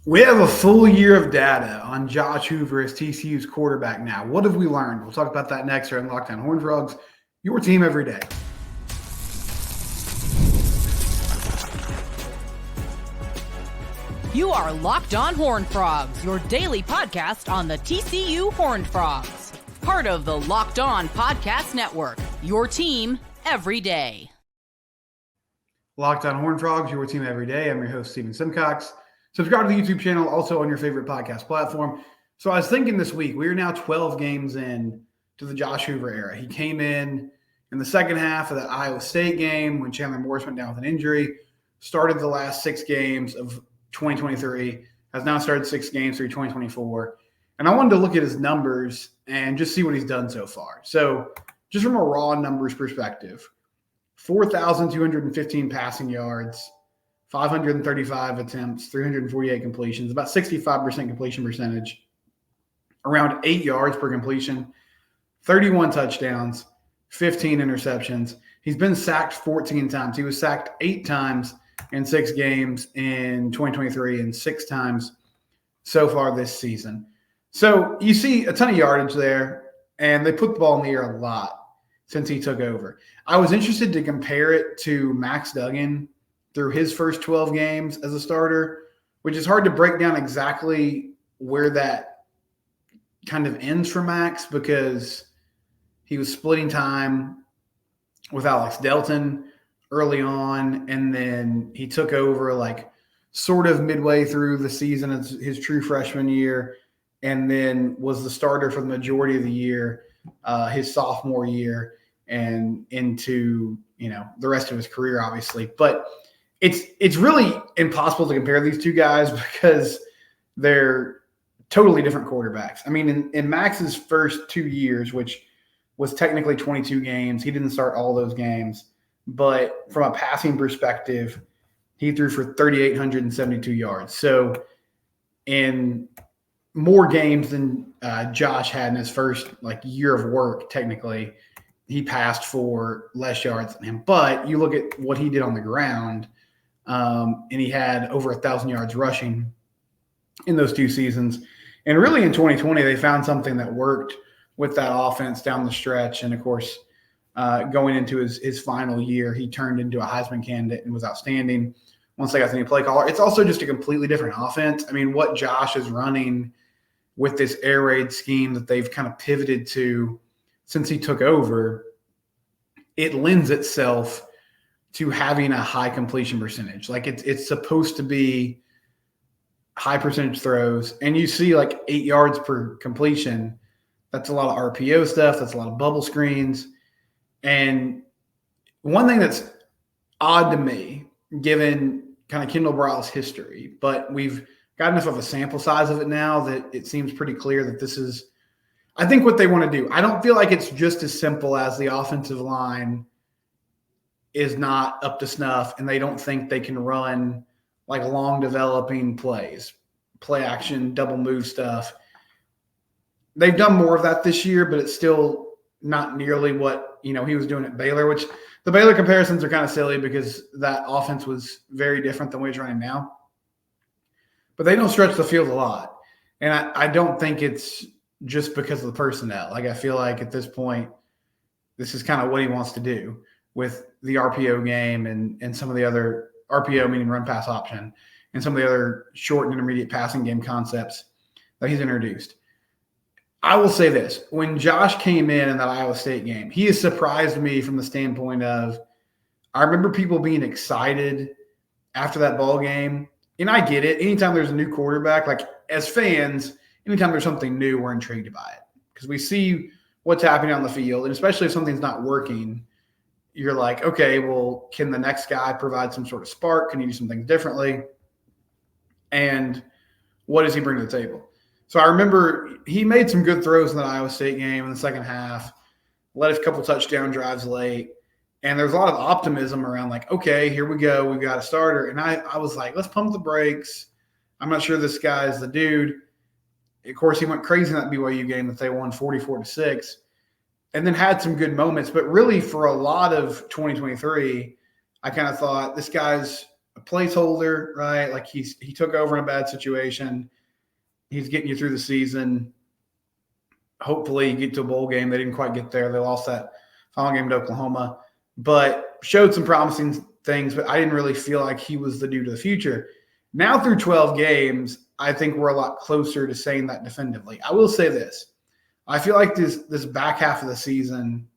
We have a full year of data on Josh Hoover as TCU's quarterback now. What have we learned? We'll talk about that next here on Lockdown Horned Frogs, your team every day. You are Locked On Horned Frogs, your daily podcast on the TCU Horned Frogs. Part of the Locked On Podcast Network, your team every day. Locked On Horned Frogs, your team every day. I'm your host, Steven Simcox. Subscribe to the YouTube channel, also on your favorite podcast platform. So I was thinking this week, we are now 12 games in to the Josh Hoover era. He came in the second half of the Iowa State game when Chandler Morris went down with an injury, started the last 6 games of 2023, has now started 6 games through 2024. And I wanted to look at his numbers and just see what he's done so far. So just from a raw numbers perspective, 4,215 passing yards, 535 attempts, 348 completions, about 65% completion percentage, around 8 yards per completion, 31 touchdowns, 15 interceptions. He's been sacked 14 times. He was sacked 8 times in 6 games in 2023 and 6 times so far this season. So you see a ton of yardage there, and they put the ball in the air a lot since he took over. I was interested to compare it to Max Duggan through his first 12 games as a starter, which is hard to break down exactly where that kind of ends for Max because he was splitting time with Alex Delton early on, and then he took over like sort of midway through the season as his true freshman year, and then was the starter for the majority of the year, his sophomore year, and into the rest of his career, obviously. But it's really impossible to compare these two guys because they're totally different quarterbacks. I mean, in Max's first 2 years, which was technically 22 games, he didn't start all those games. But from a passing perspective, he threw for 3,872 yards. So in more games than Josh had in his first year of work, technically, he passed for less yards than him. But you look at what he did on the ground, and he had over 1,000 yards rushing in those 2 seasons. And really in 2020, they found something that worked with that offense down the stretch. And, of course, going into his final year, he turned into a Heisman candidate and was outstanding once they got the new play caller. It's also just a completely different offense. I mean, what Josh is running with this air raid scheme that they've kind of pivoted to since he took over, it lends itself to having a high completion percentage. Like it's supposed to be high percentage throws, and you see 8 yards per completion. That's a lot of RPO stuff. That's a lot of bubble screens. And one thing that's odd to me, given kind of Kendall Briles' history, but we've got enough of a sample size of it now that it seems pretty clear that this is, I think, what they want to do. I don't feel like it's just as simple as the offensive line is not up to snuff and they don't think they can run long developing plays, play action, double move stuff. They've done more of that this year, but it's still not nearly what he was doing at Baylor, which the Baylor comparisons are kind of silly because that offense was very different than what he's running now. But they don't stretch the field a lot. And I don't think it's just because of the personnel. I feel like at this point, this is kind of what he wants to do with the RPO game and some of the other RPO, meaning run pass option, and some of the other short and intermediate passing game concepts that he's introduced. I will say this. When Josh came in that Iowa State game, he has surprised me from the standpoint of, I remember people being excited after that ball game. And I get it. Anytime there's a new quarterback, as fans, anytime there's something new, we're intrigued by it because we see what's happening on the field. And especially if something's not working, you're like, okay, well, can the next guy provide some sort of spark? Can he do some things differently? And what does he bring to the table? So I remember he made some good throws in that Iowa State game in the second half, led a couple touchdown drives late. And there's a lot of optimism around okay, here we go. We've got a starter. And I was like, let's pump the brakes. I'm not sure this guy is the dude. Of course, he went crazy in that BYU game that they won 44-6 and then had some good moments. But really for a lot of 2023, I kind of thought this guy's a placeholder, right? Like he took over in a bad situation. He's getting you through the season. Hopefully you get to a bowl game. They didn't quite get there. They lost that final game to Oklahoma, but showed some promising things, but I didn't really feel like he was the dude of the future. Now through 12 games, I think we're a lot closer to saying that definitively. I will say this. I feel like this back half of the season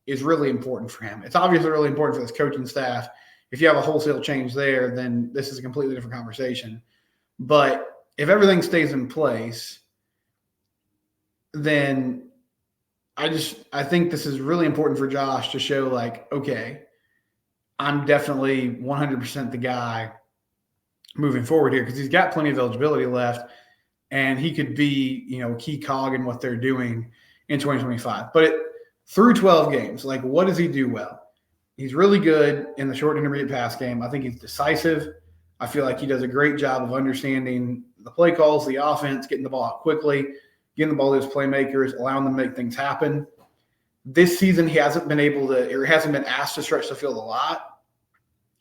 is really important for him. It's obviously really important for this coaching staff. If you have a wholesale change there, then this is a completely different conversation. But if everything stays in place, then I think this is really important for Josh to show like, okay, I'm definitely 100% the guy moving forward here because he's got plenty of eligibility left and he could be, a key cog in what they're doing in 2025. But through 12 games, like what does he do well? He's really good in the short and intermediate pass game. I think he's decisive. I feel like he does a great job of understanding the play calls, the offense, getting the ball out quickly, getting the ball to his playmakers, allowing them to make things happen. This season, he hasn't been asked to stretch the field a lot.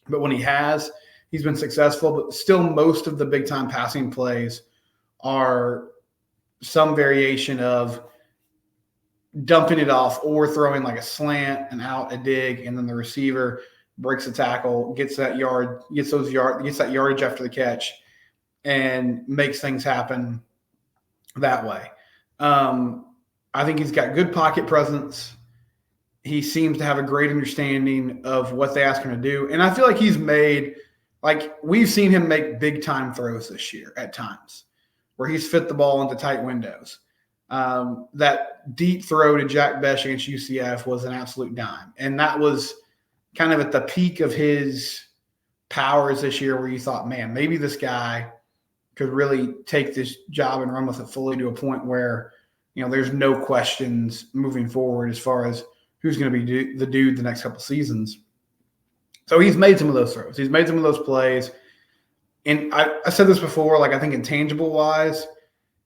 But when he has, he's been successful. But still, most of the big-time passing plays are some variation of dumping it off or throwing like a slant and out a dig, and then the receiver breaks the tackle, gets that yardage after the catch, and makes things happen that way. I think he's got good pocket presence. He seems to have a great understanding of what they ask him to do. And I feel like we've seen him make big time throws this year at times where he's fit the ball into tight windows. That deep throw to Jack Besh against UCF was an absolute dime. And that was kind of at the peak of his powers this year where you thought, man, maybe this guy could really take this job and run with it fully to a point where, there's no questions moving forward as far as who's going to be the dude the next couple seasons. So he's made some of those throws. He's made some of those plays. And I said this before, like I think intangible-wise,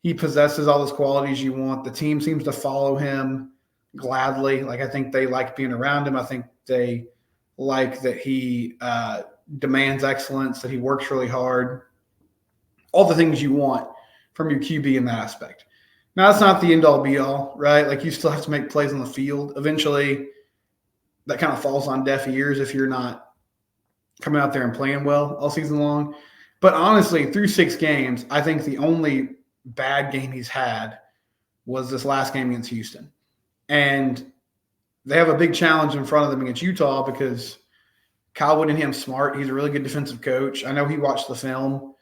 he possesses all those qualities you want. The team seems to follow him gladly. Like I think they like being around him. I think they like that he demands excellence, that he works really hard. All the things you want from your QB in that aspect. Now, that's not the end-all, be-all, right? Like, you still have to make plays on the field. Eventually, that kind of falls on deaf ears if you're not coming out there and playing well all season long. But honestly, through 6 games, I think the only bad game he's had was this last game against Houston. And they have a big challenge in front of them against Utah because Kyle Whittingham's smart. He's a really good defensive coach. I know he watched the film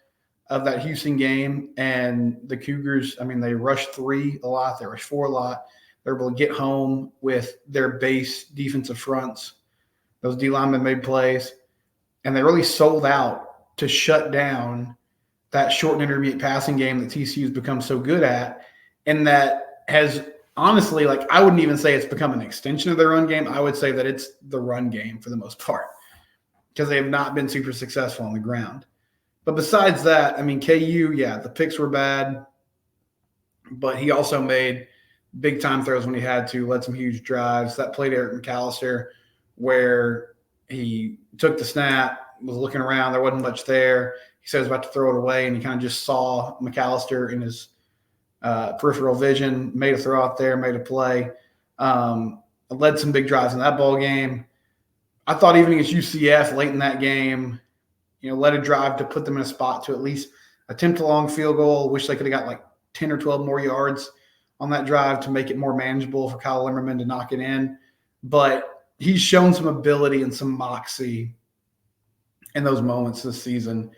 of that Houston game, and the Cougars, they rushed 3 a lot. They rushed 4 a lot. They're able to get home with their base defensive fronts. Those D linemen made plays, and they really sold out to shut down that short and intermediate passing game that TCU has become so good at, and that has honestly, I wouldn't even say it's become an extension of their run game. I would say that it's the run game for the most part because they have not been super successful on the ground. But besides that, KU, the picks were bad, but he also made big-time throws when he had to, led some huge drives. That play to Eric McAllister where he took the snap, was looking around, there wasn't much there. He said he was about to throw it away, and he kind of just saw McAllister in his peripheral vision, made a throw out there, made a play, led some big drives in that ball game. I thought even against UCF late in that game, led a drive to put them in a spot to at least attempt a long field goal. Wish they could have got 10 or 12 more yards on that drive to make it more manageable for Kyle Limmerman to knock it in. But he's shown some ability and some moxie in those moments this season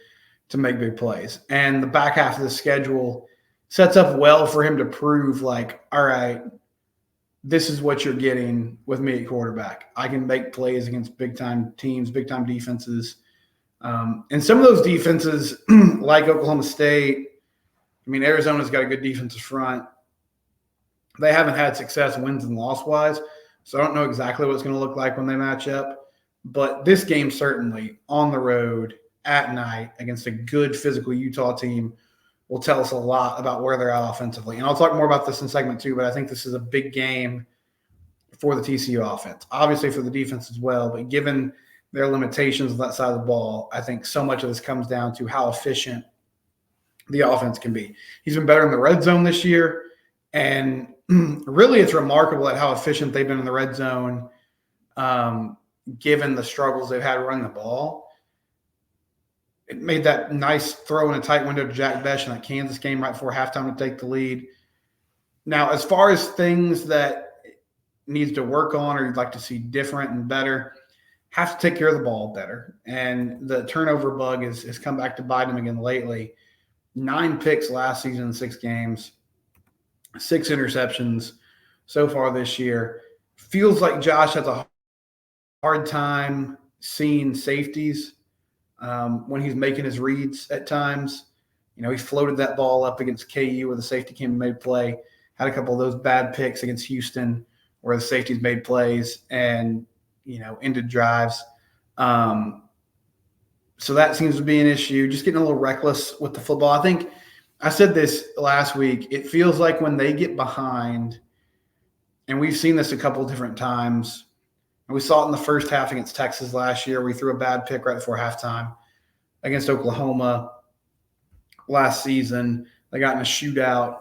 to make big plays. And the back half of the schedule sets up well for him to prove all right, this is what you're getting with me at quarterback. I can make plays against big-time teams, big-time defenses. And some of those defenses, like Oklahoma State, Arizona's got a good defensive front. They haven't had success wins and loss-wise, so I don't know exactly what it's going to look like when they match up. But this game certainly on the road at night against a good physical Utah team will tell us a lot about where they're at offensively. And I'll talk more about this in segment 2, but I think this is a big game for the TCU offense. Obviously for the defense as well, but given their limitations on that side of the ball, I think so much of this comes down to how efficient the offense can be. He's been better in the red zone this year, and really it's remarkable at how efficient they've been in the red zone, given the struggles they've had running the ball. It made that nice throw in a tight window to Jack Besh in that Kansas game right before halftime to take the lead. Now, as far as things that needs to work on or you'd like to see different and better, have to take care of the ball better. And the turnover bug has come back to bite him again lately. 9 picks last season in 6 games, 6 interceptions so far this year. Feels like Josh has a hard time seeing safeties when he's making his reads at times. You know, he floated that ball up against KU where the safety came and made play. Had a couple of those bad picks against Houston where the safeties made plays and, you know, ended drives. So that seems to be an issue. Just getting a little reckless with the football. I think I said this last week. It feels like when they get behind, and we've seen this a couple of different times, and we saw it in the first half against Texas last year. We threw a bad pick right before halftime against Oklahoma last season. They got in a shootout.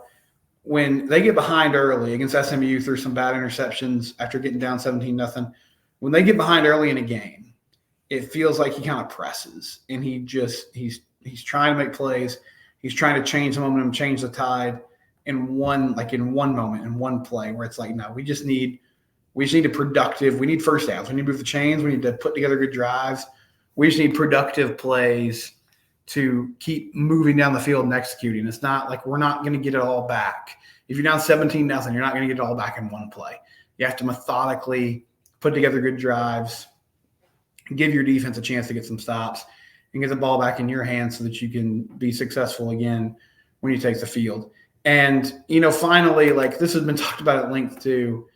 When they get behind early against SMU through some bad interceptions after getting down 17-0, when they get behind early in a game, it feels like he kind of presses and he's trying to make plays. He's trying to change the momentum, change the tide in one moment, in one play where it's like, no, we need first downs. We need to move the chains. We need to put together good drives. We just need productive plays to keep moving down the field and executing. It's not like we're not going to get it all back. If you're down 17-0, you're not going to get it all back in one play. You have to methodically put together good drives, give your defense a chance to get some stops, and get the ball back in your hands so that you can be successful again when you take the field. And, you know, finally, like this has been talked about at length too,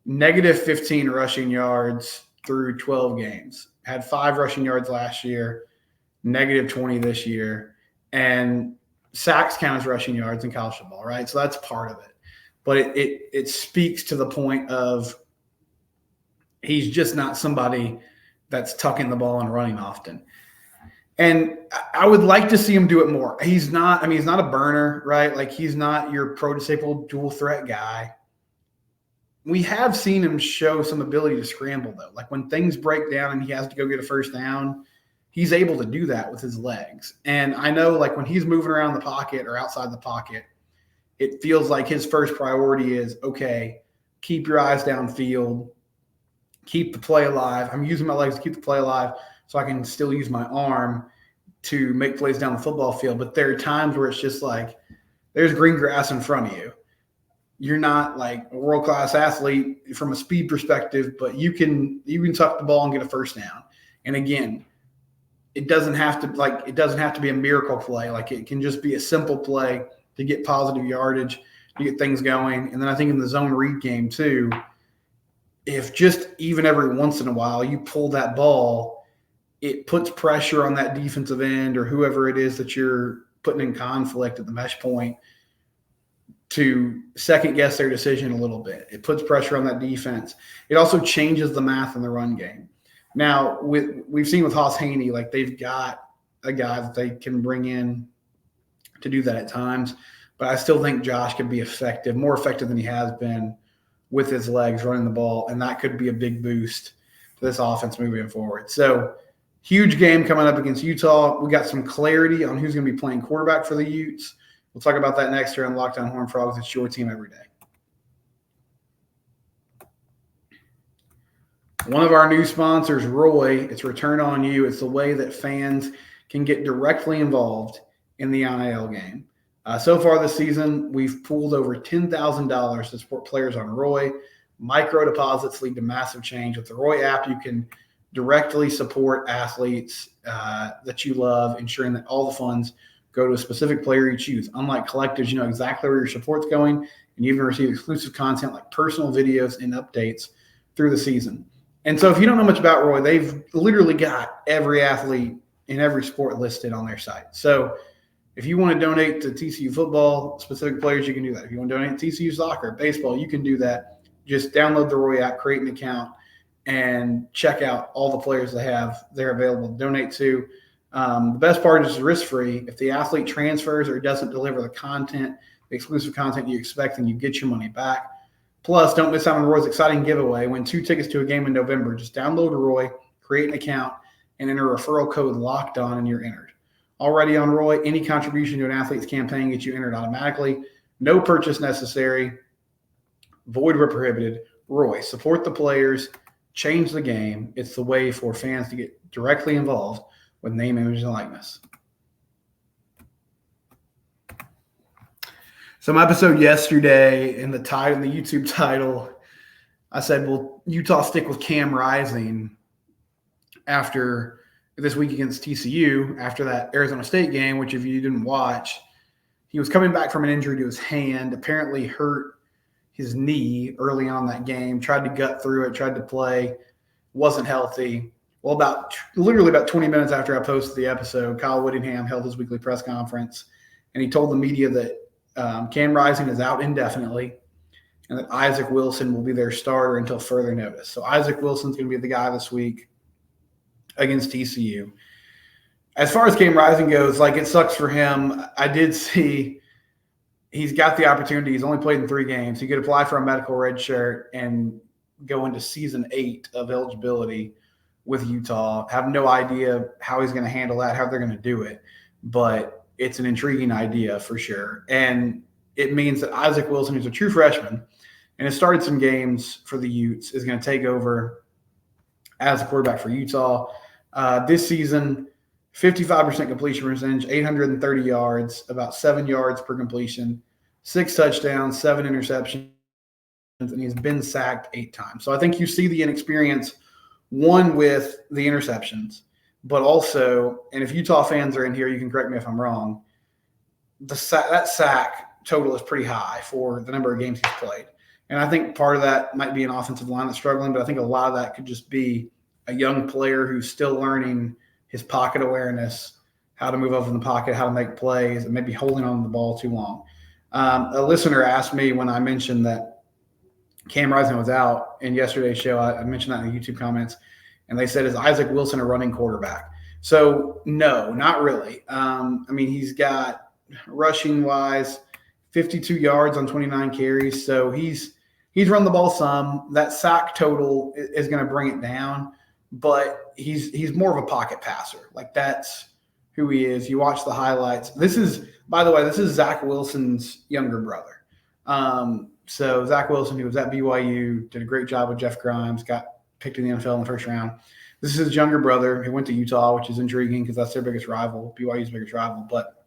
-15 rushing yards through 12 games. Had 5 rushing yards last year, -20 this year, and sacks count as rushing yards in college football, right? So that's part of it. But it speaks to the point of he's just not somebody that's tucking the ball and running often. And I would like to see him do it more. He's not a burner, right? Like he's not your prototypical dual threat guy. We have seen him show some ability to scramble though. Like when things break down and he has to go get a first down, he's able to do that with his legs. And I know like when he's moving around the pocket or outside the pocket, it feels like his first priority is, okay, keep your eyes downfield, keep the play alive. I'm using my legs to keep the play alive so I can still use my arm to make plays down the football field. But there are times where it's just like there's green grass in front of you. You're not like a world-class athlete from a speed perspective, but you can tuck the ball and get a first down. And again, it doesn't have to be a miracle play. Like it can just be a simple play to get positive yardage, to get things going. And then I think in the zone read game too, if just even every once in a while you pull that ball, it puts pressure on that defensive end or whoever it is that you're putting in conflict at the mesh point to second guess their decision a little bit. It puts pressure on that defense. It also changes the math in the run game. Now, we've seen with Haas Haney, like they've got a guy that they can bring in to do that at times, but I still think Josh could be more effective than he has been with his legs running the ball, and that could be a big boost to this offense moving forward. So huge game coming up against Utah. We got some clarity on who's going to be playing quarterback for the Utes. We'll talk about that next year on Locked On Horned Frogs. It's your team every day. One of our new sponsors, Roy, it's Return on You. It's the way that fans can get directly involved in the NIL game. So far this season, we've pooled over $10,000 to support players on Roy. Micro deposits lead to massive change. With the Roy app, you can directly support athletes that you love, ensuring that all the funds go to a specific player you choose. Unlike collectives, you know exactly where your support's going, and you even receive exclusive content like personal videos and updates through the season. And so if you don't know much about Roy, they've literally got every athlete in every sport listed on their site. So if you want to donate to TCU football, specific players, you can do that. If you want to donate to TCU soccer, baseball, you can do that. Just download the Roy app, create an account, and check out all the players they have there available to donate to. The best part is risk-free. If the athlete transfers or doesn't deliver the exclusive content you expect, then you get your money back. Plus, don't miss out on Roy's exciting giveaway. Win 2 tickets to a game in November. Just download Roy, create an account, and enter referral code LOCKEDON, and you're entered. Already on Roy, any contribution to an athlete's campaign gets you entered automatically. No purchase necessary. Void where prohibited. Roy, support the players. Change the game. It's the way for fans to get directly involved with name, image, and likeness. So my episode yesterday in the YouTube title, I said, will Utah stick with Cam Rising after this week against TCU, after that Arizona State game, which if you didn't watch, he was coming back from an injury to his hand, apparently hurt his knee early on that game, tried to gut through it, tried to play, wasn't healthy. Well, literally about 20 minutes after I posted the episode, Kyle Whittingham held his weekly press conference, and he told the media that Cam Rising is out indefinitely and that Isaac Wilson will be their starter until further notice. So Isaac Wilson's going to be the guy this week against TCU. As far as Cam Rising goes, it sucks for him. I did see he's got the opportunity. He's only played in 3 games. He could apply for a medical red shirt and go into season 8 of eligibility with Utah. Have no idea how he's going to handle that, how they're going to do it, but it's an intriguing idea for sure. And it means that Isaac Wilson, who's a true freshman and has started some games for the Utes, is going to take over as a quarterback for Utah. This season, 55% completion percentage, 830 yards, about 7 yards per completion, 6 touchdowns, 7 interceptions, and he's been sacked 8 times. So I think you see the inexperience, one with the interceptions, but also, and if Utah fans are in here, you can correct me if I'm wrong, that sack total is pretty high for the number of games he's played. And I think part of that might be an offensive line that's struggling, but I think a lot of that could just be a young player who's still learning his pocket awareness, how to move up in the pocket, how to make plays, and maybe holding on to the ball too long. A listener asked me when I mentioned that Cam Rising was out in yesterday's show, I mentioned that in the YouTube comments, and they said, is Isaac Wilson a running quarterback? So no, not really. He's got rushing-wise 52 yards on 29 carries, so he's run the ball some. That sack total is going to bring it down, but he's more of a pocket passer. That's who he is. You watch the highlights. This is Zach Wilson's younger brother. So Zach Wilson, who was at BYU, did a great job with Jeff Grimes, got picked in the NFL in the first round. This is his younger brother. He went to Utah, which is intriguing because that's their biggest rival, BYU's biggest rival. But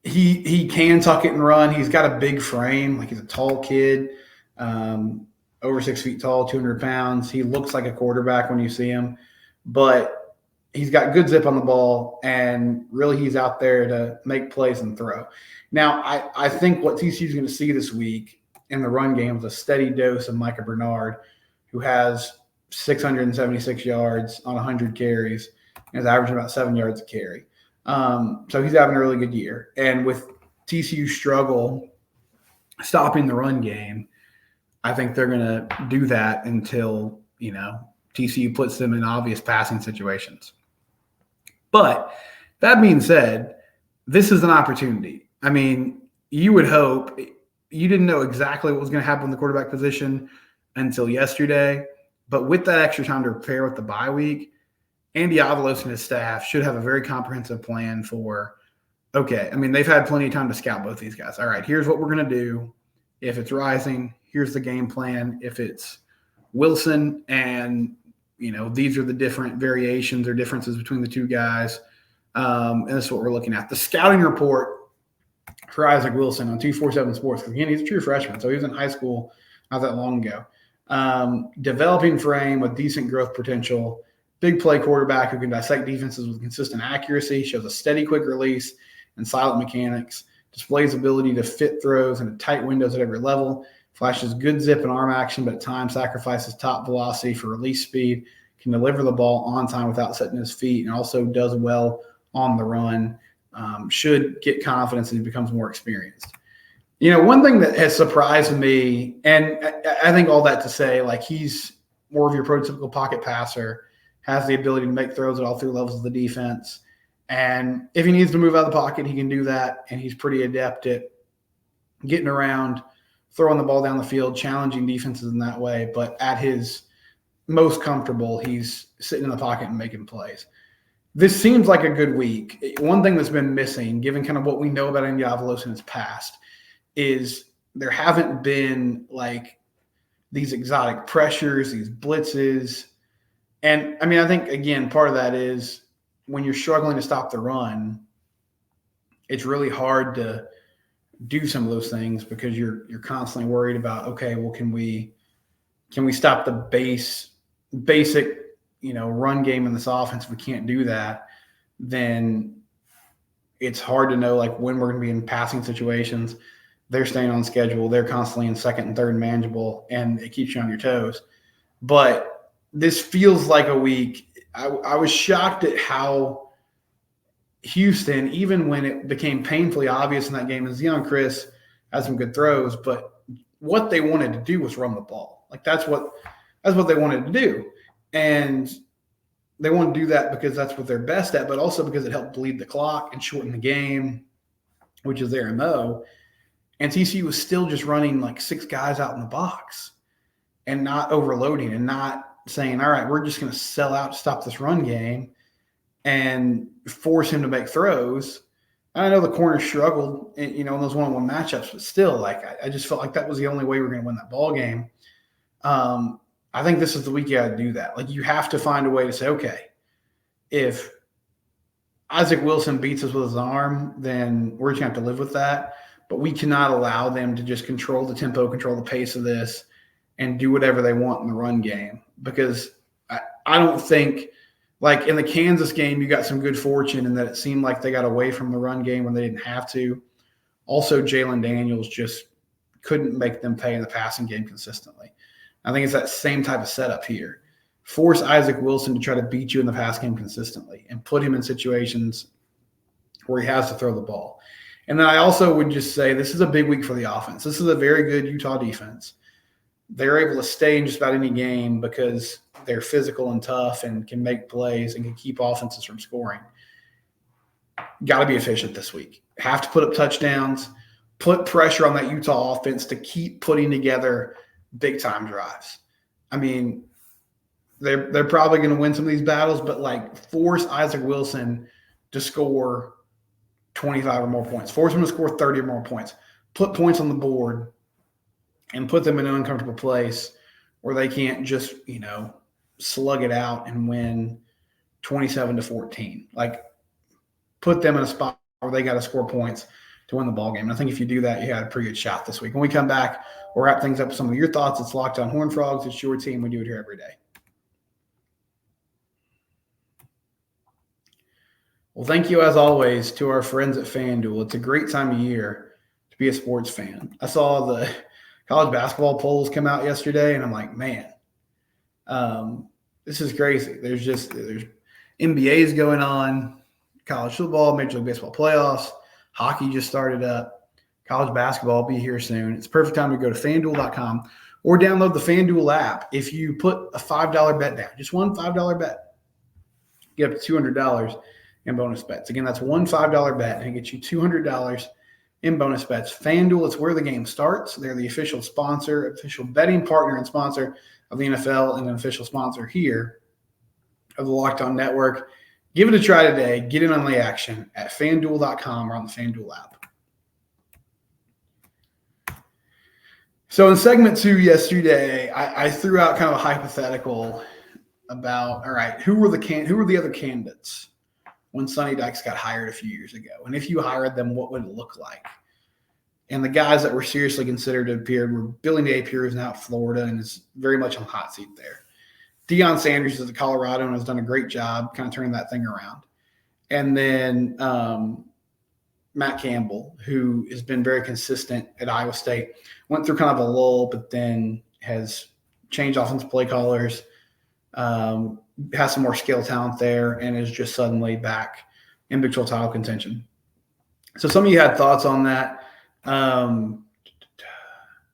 he can tuck it and run. He's got a big frame. He's a tall kid, over 6 feet tall, 200 pounds. He looks like a quarterback when you see him. But he's got good zip on the ball, and really he's out there to make plays and throw. Now, I think what TCU is going to see this week in the run game is a steady dose of Micah Bernard, who has 676 yards on 100 carries and is averaging about 7 yards a carry. So he's having a really good year. And with TCU's struggle stopping the run game, I think they're going to do that until, TCU puts them in obvious passing situations. But that being said, this is an opportunity. You would hope you didn't know exactly what was going to happen in the quarterback position until yesterday. But with that extra time to prepare with the bye week, Andy Avalos and his staff should have a very comprehensive plan for, they've had plenty of time to scout both these guys. All right, here's what we're going to do. If it's Rising, here's the game plan. If it's Wilson, and, these are the different variations or differences between the two guys. And this is what we're looking at. The scouting report for Isaac Wilson on 247 Sports, because again, he's a true freshman, so he was in high school not that long ago. Developing frame with decent growth potential, big play quarterback who can dissect defenses with consistent accuracy, shows a steady, quick release and silent mechanics, displays ability to fit throws into tight windows at every level, flashes good zip and arm action, but at times sacrifices top velocity for release speed, can deliver the ball on time without setting his feet, and also does well on the run. Should get confidence as he becomes more experienced. One thing that has surprised me, and I think all that to say, like, he's more of your prototypical pocket passer, has the ability to make throws at all three levels of the defense. And if he needs to move out of the pocket, he can do that. And he's pretty adept at getting around, throwing the ball down the field, challenging defenses in that way. But at his most comfortable, he's sitting in the pocket and making plays. This seems like a good week. One thing that's been missing, given kind of what we know about Indiavalos in his past, is there haven't been like these exotic pressures, these blitzes. And I mean, I think, again, part of that is when you're struggling to stop the run, it's really hard to do some of those things because you're constantly worried about, okay, well, can we stop the basic, run game in this offense? If we can't do that, then it's hard to know like when we're going to be in passing situations. They're staying on schedule. They're constantly in second and third and manageable, and it keeps you on your toes. But this feels like a week. I was shocked at how Houston, even when it became painfully obvious in that game, and Zion Chris had some good throws, but what they wanted to do was run the ball. Like that's what they wanted to do. And they want to do that because that's what they're best at, but also because it helped bleed the clock and shorten the game, which is their MO. And TCU was still just running like 6 guys out in the box and not overloading and not saying, all right, we're just going to sell out to stop this run game and force him to make throws. And I know the corner struggled, in those one-on-one matchups, but still, like I just felt like that was the only way we were going to win that ball game. I think this is the week you got to do that. Like you have to find a way to say, okay, if Isaac Wilson beats us with his arm, then we're just going to have to live with that. But we cannot allow them to just control the tempo, control the pace of this, and do whatever they want in the run game. Because I don't think, like in the Kansas game, you got some good fortune in that it seemed like they got away from the run game when they didn't have to. Also, Jalen Daniels just couldn't make them pay in the passing game consistently. I think it's that same type of setup here. Force Isaac Wilson to try to beat you in the pass game consistently and put him in situations where he has to throw the ball. And then I also would just say this is a big week for the offense. This is a very good Utah defense. They're able to stay in just about any game because they're physical and tough and can make plays and can keep offenses from scoring. Got to be efficient this week. Have to put up touchdowns, put pressure on that Utah offense to keep putting together big-time drives. I mean, they're probably going to win some of these battles, but like force Isaac Wilson to score 25 or more points. Force him to score 30 or more points. Put points on the board and put them in an uncomfortable place where they can't just, slug it out and win 27-14. Like put them in a spot where they got to score points to win the ball game. And I think if you do that, you had a pretty good shot this week. When we come back, we'll wrap things up with some of your thoughts. It's Locked On Horned Frogs. It's your team. We do it here every day. Well, thank you, as always, to our friends at FanDuel. It's a great time of year to be a sports fan. I saw the college basketball polls come out yesterday, and I'm like, man, this is crazy. There's NBA's going on, college football, Major League Baseball playoffs, hockey just started up, college basketball will be here soon. It's a perfect time to go to FanDuel.com or download the FanDuel app. If you put a $5 bet down, just one $5 bet, get up to $200 in bonus bets. Again, that's one $5 bet and it gets you $200 in bonus bets. FanDuel, it's where the game starts. They're the official sponsor, official betting partner and sponsor of the NFL and an official sponsor here of the Locked On Network. Give it a try today. Get in on the action at FanDuel.com or on the FanDuel app. So in segment 2 yesterday, I threw out kind of a hypothetical about, all right, who were the other candidates when Sonny Dykes got hired a few years ago? And if you hired them, what would it look like? And the guys that were seriously considered to appear were Billy Napier, who's now at Florida and is very much on the hot seat there. Deion Sanders is at Colorado and has done a great job kind of turning that thing around. And then Matt Campbell, who has been very consistent at Iowa State, went through kind of a lull, but then has changed offensive play callers, has some more skill talent there, and is just suddenly back in Big 12 title contention. So some of you had thoughts on that.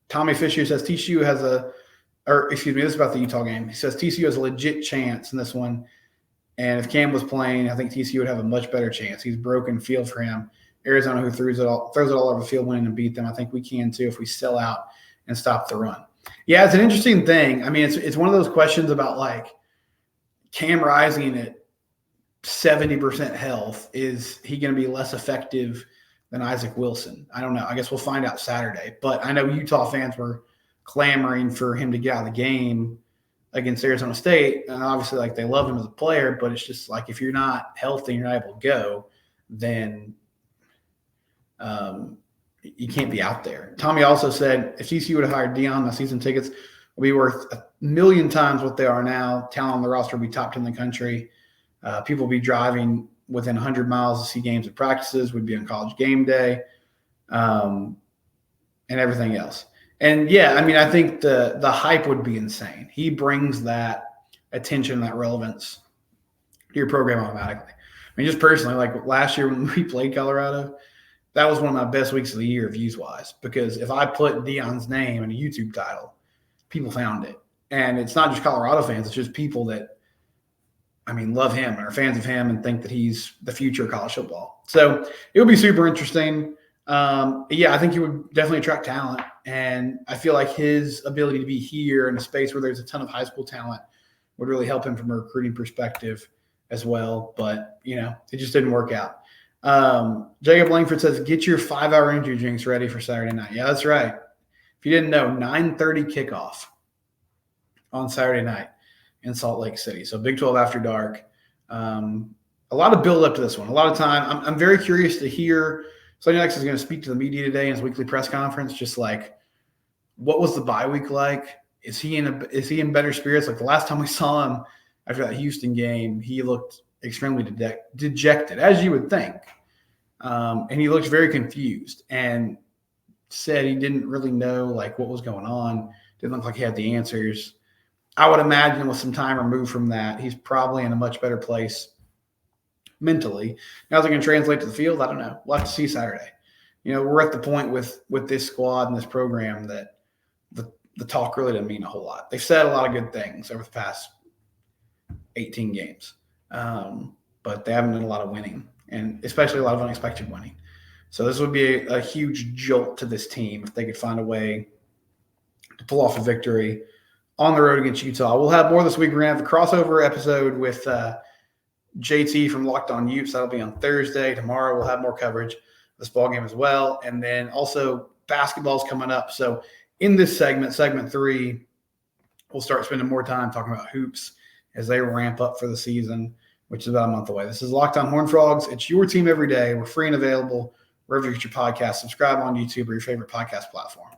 Tommy Fisher says TCU has this is about the Utah game. He says TCU has a legit chance in this one. And if Cam was playing, I think TCU would have a much better chance. He's broken field for him. Arizona, who throws it all over the field, winning and beat them. I think we can too if we sell out and stop the run. Yeah, it's an interesting thing. I mean, it's one of those questions about like Cam Rising at 70% health. Is he going to be less effective than Isaac Wilson? I don't know. I guess we'll find out Saturday. But I know Utah fans were clamoring for him to get out of the game against Arizona State. And obviously, like, they love him as a player, but it's just like if you're not healthy and you're not able to go, then you can't be out there. Tommy also said if TCU would have hired Deion, the season tickets would be worth 1 million times what they are now. Talent on the roster would be top 10 in the country. People would be driving within 100 miles to see games and practices, would be on College game day, and everything else. And, yeah, I mean, I think the hype would be insane. He brings that attention, that relevance to your program automatically. I mean, just personally, like last year when we played Colorado, that was one of my best weeks of the year views-wise, because if I put Deion's name in a YouTube title, people found it. And it's not just Colorado fans. It's just people that, I mean, love him and are fans of him and think that he's the future of college football. So it would be super interesting. Yeah, I think he would definitely attract talent. And I feel like his ability to be here in a space where there's a ton of high school talent would really help him from a recruiting perspective as well. But, you know, it just didn't work out. Jacob Langford says, get your 5-hour energy drinks ready for Saturday night. Yeah, that's right. If you didn't know, 9:30 kickoff on Saturday night in Salt Lake City. So Big 12 after dark. A lot of build up to this one, a lot of time. I'm very curious to hear. Sonny Dykes is going to speak to the media today in his weekly press conference. Just like, what was the bye week like? Is he in better spirits? Like the last time we saw him after that Houston game, he looked extremely dejected, as you would think. And he looked very confused and said he didn't really know like what was going on. Didn't look like he had the answers. I would imagine with some time removed from that, he's probably in a much better place mentally. Now, is it going to translate to the field? I don't know. We'll have to see Saturday. You know, we're at the point with this squad and this program that the talk really doesn't mean a whole lot. They've said a lot of good things over the past 18 games, but they haven't done a lot of winning, and especially a lot of unexpected winning. So this would be a huge jolt to this team if they could find a way to pull off a victory on the road against Utah. We'll have more this week. We're going to have a crossover episode with JT from Locked On Utes. That'll be on Thursday. Tomorrow we'll have more coverage of this ball game as well. And then also basketball's coming up. So in this segment 3, we'll start spending more time talking about hoops as they ramp up for the season, which is about a month away. This is Locked On Horned Frogs. It's your team every day. We're free and available wherever you get your podcast. Subscribe on YouTube or your favorite podcast platform.